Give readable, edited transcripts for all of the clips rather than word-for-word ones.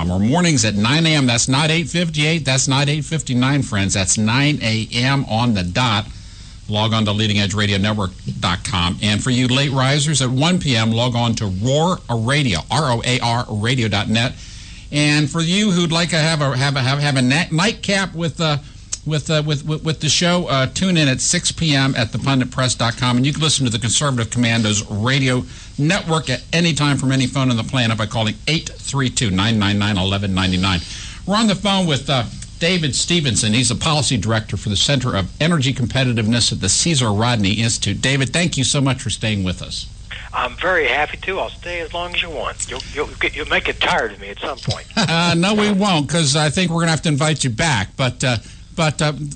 or mornings at 9 a.m. That's not 8:58. That's not 8:59, friends. That's 9 a.m. on the dot. Log on to leadingedgeradionetwork.com. And for you late risers at 1 p.m., log on to Roar Radio, ROAR radio.net. And for you who'd like to have a nightcap with the show, tune in at 6 p.m. at thepunditpress.com, and you can listen to the Conservative Commandos radio network at any time from any phone on the planet by calling 832-999-1199. We're on the phone with David Stevenson. He's a policy director for the Center of Energy Competitiveness at the Cesar Rodney Institute. David, thank you so much for staying with us. I'm very happy to. I'll stay as long as you want. You'll make it tired of me at some point. No, we won't, because I think we're going to have to invite you back. But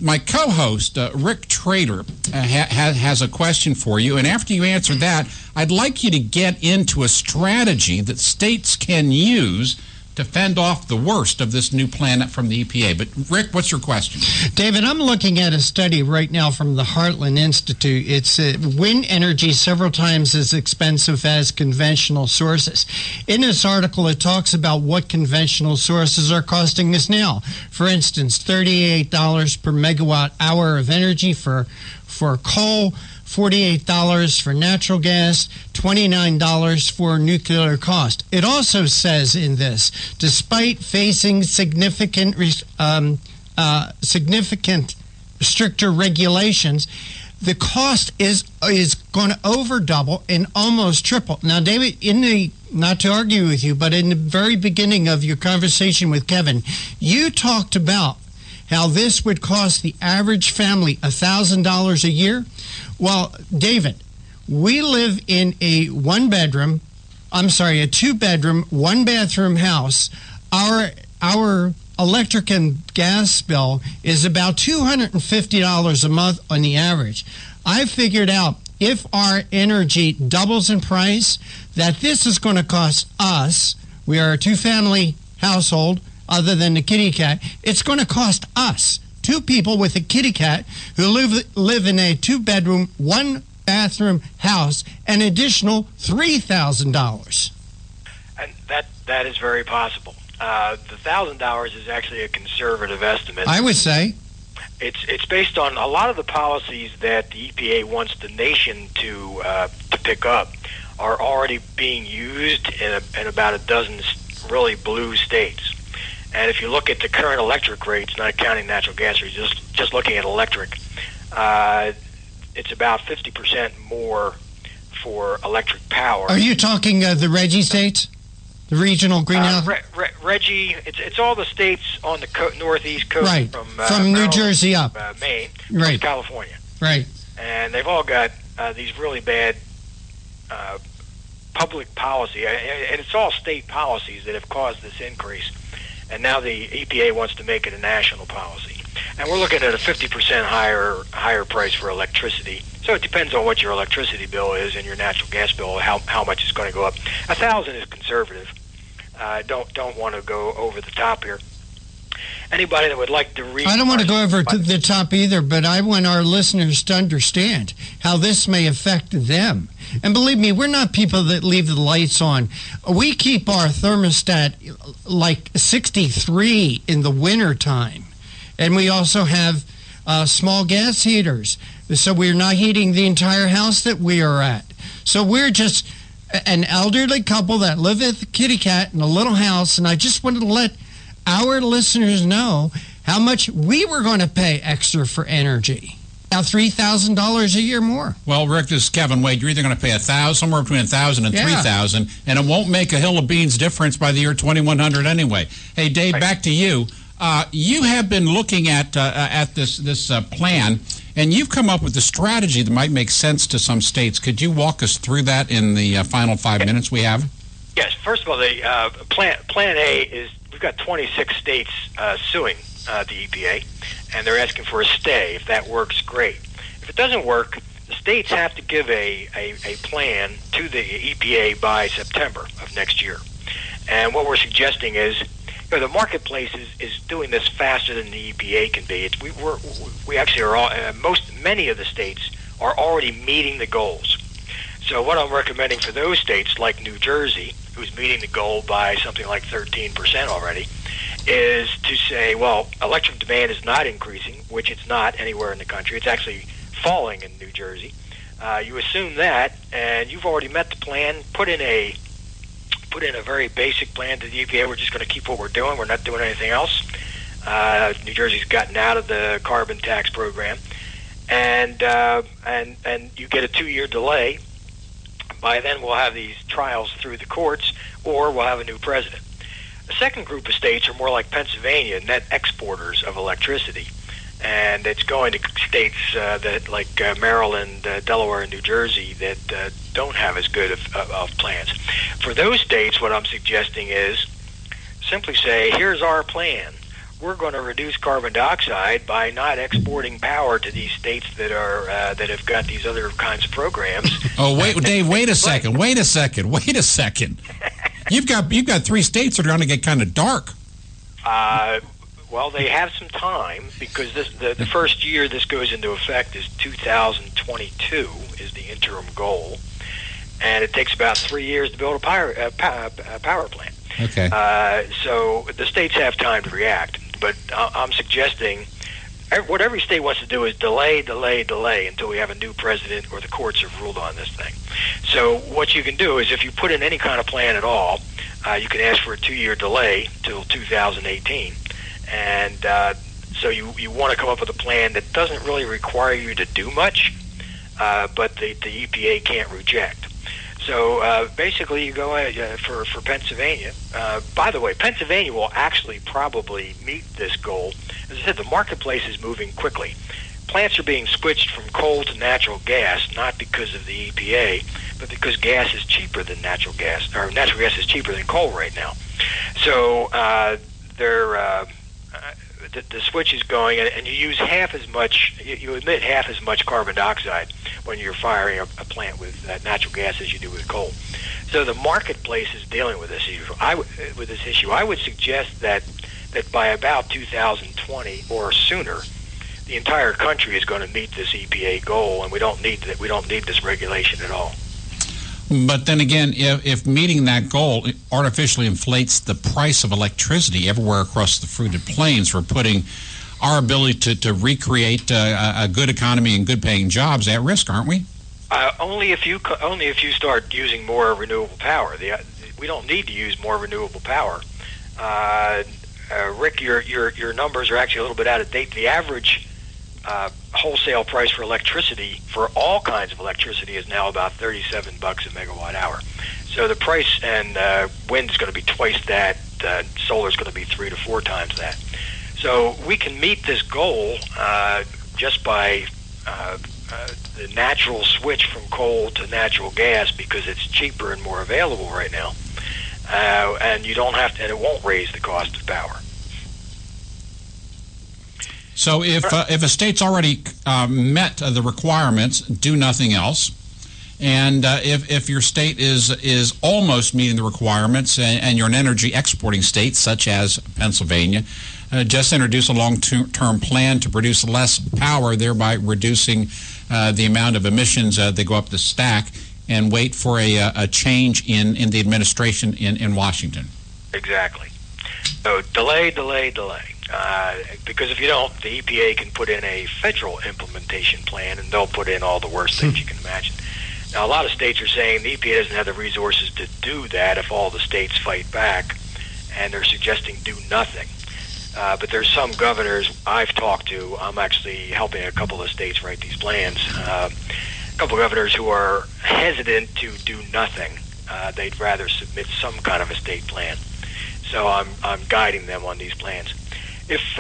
my co-host, Rick Trader, has a question for you. And after you answer that, I'd like you to get into a strategy that states can use to fend off the worst of this new plan from the EPA. But, Rick, what's your question? David, I'm looking at a study right now from the Heartland Institute. It's wind energy several times as expensive as conventional sources. In this article, it talks about what conventional sources are costing us now. For instance, $38 per megawatt hour of energy for coal, $48 for natural gas, $29 for nuclear cost. It also says in this, despite facing significant stricter regulations, the cost is going to over double and almost triple. Now, David, not to argue with you, but in the very beginning of your conversation with Kevin, you talked about how this would cost the average family $1,000 a year. Well, David, we live in a two-bedroom, one-bathroom house. Our electric and gas bill is about $250 a month on the average. I figured out if our energy doubles in price, that this is going to cost us, we are a two-family household, other than the kitty cat, it's going to cost us, two people with a kitty cat who live in a two-bedroom, one-bathroom house, an additional $3,000. And that is very possible. The $1,000 is actually a conservative estimate. I would say. It's based on a lot of the policies that the EPA wants the nation to pick up are already being used in about a dozen really blue states. And if you look at the current electric rates, not counting natural gas rates, just looking at electric, it's about 50% more for electric power. Are you talking the RGGI states? The regional greenhouse? RGGI, it's all the states on the northeast coast, right, from New Jersey up. Maine, right, California. Right. And they've all got these really bad public policy, and it's all state policies that have caused this increase. And now the EPA wants to make it a national policy. And we're looking at a 50% higher price for electricity. So it depends on what your electricity bill is and your natural gas bill, how much it's going to go up. 1,000 is conservative. Don't want to go over the top here. Anybody that would like to read... I don't want to go over to the top either, but I want our listeners to understand how this may affect them. And believe me, we're not people that leave the lights on. We keep our thermostat like 63 in the wintertime. And we also have small gas heaters. So we're not heating the entire house that we are at. So we're just an elderly couple that live with a kitty cat in a little house. And I just wanted to let our listeners know how much we were going to pay extra for energy. Now $3,000 a year more. Well, Rick, this is Kevin Wade. You're either going to pay somewhere between $1,000 and $3,000, and it won't make a hill of beans difference by the year 2100 anyway. Hey, Dave, back to you. You have been looking at this plan, and you've come up with a strategy that might make sense to some states. Could you walk us through that in the final 5 minutes we have? Yes. First of all, the Plan A is we've got 26 states suing the EPA, and they're asking for a stay. If that works, great. If it doesn't work, the states have to give a plan to the EPA by September of next year. And what we're suggesting is, the marketplace is doing this faster than the EPA can be. We actually are all, many of the states are already meeting the goals. So what I'm recommending for those states, like New Jersey, who's meeting the goal by something like 13% already, is to say, well, electric demand is not increasing, which it's not anywhere in the country. It's actually falling in New Jersey. You assume that, and you've already met the plan. Put in a very basic plan to the EPA. We're just going to keep what we're doing. We're not doing anything else. New Jersey's gotten out of the carbon tax program, and you get a 2-year delay. By then, we'll have these trials through the courts, or we'll have a new president. The second group of states are more like Pennsylvania, net exporters of electricity, and it's going to states that like Maryland, Delaware, and New Jersey that don't have as good of plans. For those states, what I'm suggesting is simply say, here's our plan. We're going to reduce carbon dioxide by not exporting power to these states that are that have got these other kinds of programs. Oh, wait, Dave, wait a second. You've got 3 states that are going to get kind of dark. Well, they have some time because the first year this goes into effect is 2022 is the interim goal, and it takes about 3 years to build a power plant. Okay. So the states have time to react, but I'm suggesting what every state wants to do is delay until we have a new president or the courts have ruled on this thing. So what you can do is if you put in any kind of plan at all, you can ask for a 2-year delay till 2018. And so you want to come up with a plan that doesn't really require you to do much, but the EPA can't reject. So basically you go for Pennsylvania. By the way, Pennsylvania will actually probably meet this goal. As I said, the marketplace is moving quickly. Plants are being switched from coal to natural gas, not because of the EPA, but because gas is cheaper than natural gas, or natural gas is cheaper than coal right now. So the switch is going, and you use half as much, you emit half as much carbon dioxide when you're firing a plant with natural gas as you do with coal. So the marketplace is dealing with this issue. I would suggest that by about 2020 or sooner, the entire country is going to meet this EPA goal, and we don't need this regulation at all. But then again, if meeting that goal artificially inflates the price of electricity everywhere across the fruited plains, we're putting our ability to recreate a good economy and good-paying jobs at risk, aren't we? Only if you start using more renewable power. We don't need to use more renewable power. Rick, your numbers are actually a little bit out of date. The average wholesale price for electricity for all kinds of electricity is now about $37 a megawatt hour. So the price, and wind is going to be twice that. Solar is going to be 3 to 4 times that. So we can meet this goal just by the natural switch from coal to natural gas because it's cheaper and more available right now, and you don't have to, and it won't raise the cost of power. So if a state's already met the requirements, do nothing else, and if your state is almost meeting the requirements and you're an energy exporting state such as Pennsylvania, just introduce a long-term plan to produce less power, thereby reducing the amount of emissions that go up the stack, and wait for a change in the administration in Washington. Exactly. So delay. Because if you don't, the EPA can put in a federal implementation plan, and they'll put in all the worst things you can imagine. Now, a lot of states are saying the EPA doesn't have the resources to do that if all the states fight back, and they're suggesting do nothing. But there's some governors I've talked to. I'm actually helping a couple of states write these plans. A couple of governors who are hesitant to do nothing. They'd rather submit some kind of a state plan. So I'm guiding them on these plans. If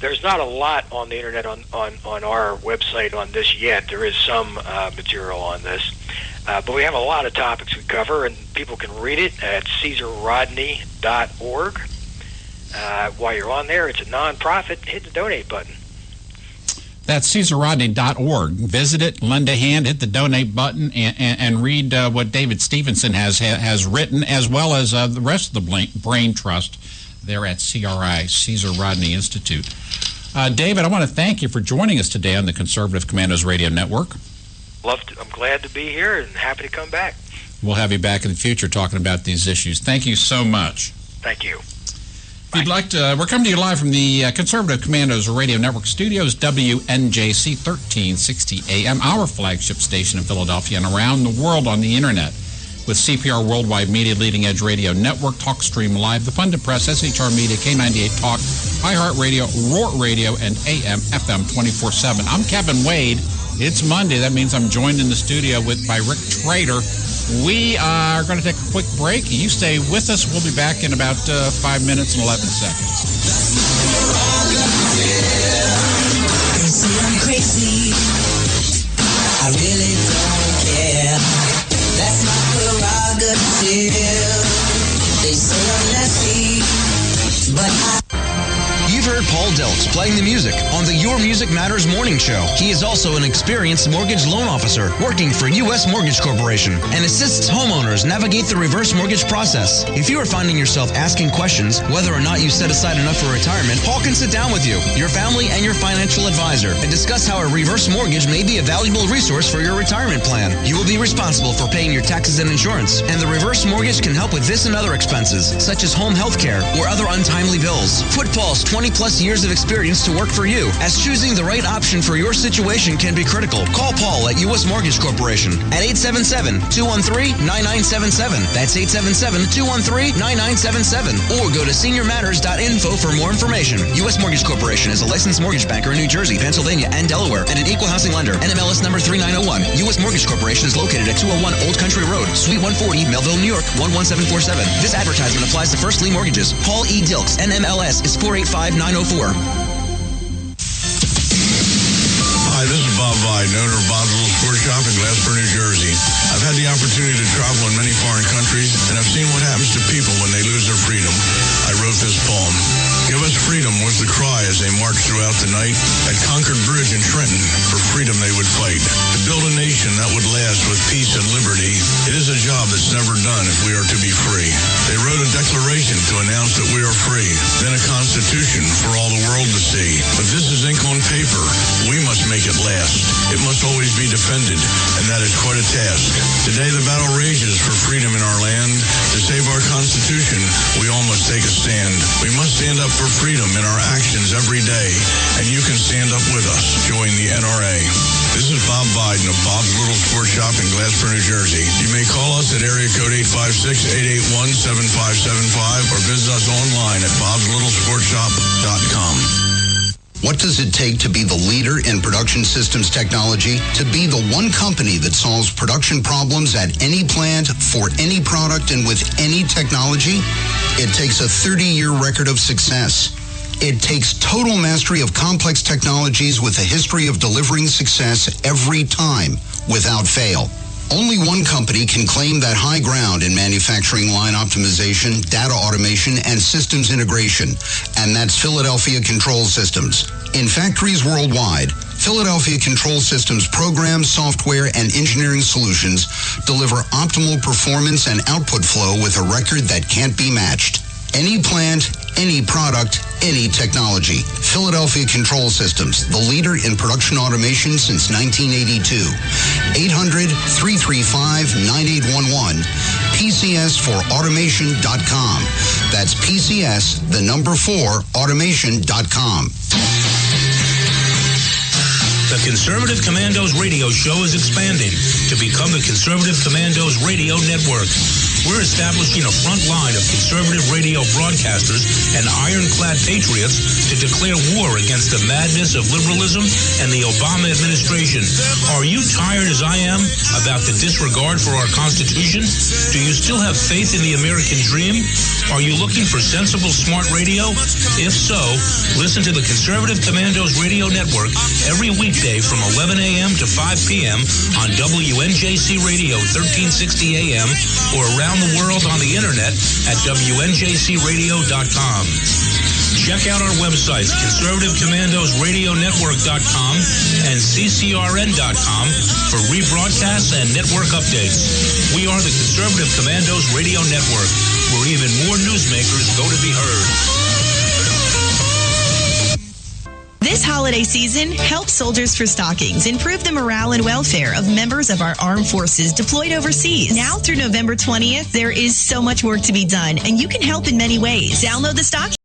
there's not a lot on the internet on our website on this yet, there is some material on this. But we have a lot of topics we cover, and people can read it at CaesarRodney.org. While you're on there, it's a nonprofit. Hit the donate button. That's CaesarRodney.org. Visit it, lend a hand, hit the donate button, and read what David Stevenson has written, as well as the rest of the Brain Trust there at CRI, Caesar Rodney Institute. David, I want to thank you for joining us today on the Conservative Commandos Radio Network. I'm glad to be here and happy to come back. We'll have you back in the future talking about these issues. Thank you so much. Thank you. If you'd like to, we're coming to you live from the Conservative Commandos Radio Network Studios, WNJC 1360 AM, our flagship station in Philadelphia and around the world on the Internet. With CPR Worldwide Media, Leading Edge Radio Network, TalkStream Live, The Pundit Press, SHR Media, K98 Talk, iHeartRadio, Roar Radio, and AM, FM 24/7. I'm Kevin Wade. It's Monday. That means I'm joined in the studio by Rick Trader. We are going to take a quick break. You stay with us. We'll be back in about 5 minutes and 11 seconds. They say I'm crazy. I really don't care. That's my prerogative. They say I'm nasty, but You've heard Paul Deltz playing the music on the Your Music Matters morning show. He is also an experienced mortgage loan officer working for U.S. Mortgage Corporation and assists homeowners navigate the reverse mortgage process. If you are finding yourself asking questions whether or not you set aside enough for retirement, Paul can sit down with you, your family, and your financial advisor and discuss how a reverse mortgage may be a valuable resource for your retirement plan. You will be responsible for paying your taxes and insurance, and the reverse mortgage can help with this and other expenses, such as home health care or other untimely bills. Put Paul's 20-plus years of experience to work for you, as choosing the right option for your situation can be critical. Call Paul at U.S. Mortgage Corporation at 877-213-9977. That's 877-213-9977. Or go to seniormatters.info for more information. U.S. Mortgage Corporation is a licensed mortgage banker in New Jersey, Pennsylvania, and Delaware, and an equal housing lender. NMLS number 3901. U.S. Mortgage Corporation is located at 201 Old Country Road, Suite 140, Melville, New York, 11747. This advertisement applies to first lien mortgages. Paul E. Dilks, NMLS is 485904. Hi, this is Bob Vide, owner of Bob's Little Sports Shop in Glassboro, New Jersey. I've had the opportunity to travel in many foreign countries, and I've seen what happens to people when they lose their freedom. I wrote this poem. Give us freedom was the cry as they marched throughout the night. At Concord Bridge in Trenton, for freedom they would fight. To build a nation that would last with peace and liberty, it is a job that's never done if we are to be free. They wrote a declaration to announce that we are free, then a constitution for all the world to see. But this is ink on paper. We must make it last. It must always be defended, and that is quite a task. Today the battle rages for freedom in our land. To save our Constitution, we all must take a stand. We must stand up for freedom in our actions every day, and you can stand up with us. Join the NRA. This is Bob Biden of Bob's Little Sports Shop in Glassboro, New Jersey. You may call us at area code 856-881-7575 or visit us online at bobslittle.sportshop.com. What does it take to be the leader in production systems technology? To be the one company that solves production problems at any plant, for any product, and with any technology? It takes a 30-year record of success. It takes total mastery of complex technologies with a history of delivering success every time, without fail. Only one company can claim that high ground in manufacturing line optimization, data automation, and systems integration, and that's Philadelphia Control Systems. In factories worldwide, Philadelphia Control Systems programs, software, and engineering solutions deliver optimal performance and output flow with a record that can't be matched. Any plant, any product, any technology. Philadelphia Control Systems, the leader in production automation since 1982. 800-335-9811. PCS4automation.com. That's PCS, the number 4, automation.com. The Conservative Commandos radio show is expanding to become the Conservative Commandos Radio Network. We're establishing a front line of conservative radio broadcasters and ironclad patriots to declare war against the madness of liberalism and the Obama administration. Are you tired, as I am, about the disregard for our Constitution? Do you still have faith in the American dream? Are you looking for sensible, smart radio? If so, listen to the Conservative Commandos Radio Network every weekday from 11 a.m. to 5 p.m. on WNJC Radio 1360 a.m. or around the world on the internet at WNJCradio.com. Check out our websites, ConservativeCommandosRadioNetwork.com and CCRN.com for rebroadcasts and network updates. We are the Conservative Commandos Radio Network, where even more newsmakers go to be heard. This This holiday season, help Soldiers for Stockings improve the morale and welfare of members of our armed forces deployed overseas. Now through November 20th, there is so much work to be done, and you can help in many ways. Download the Stocking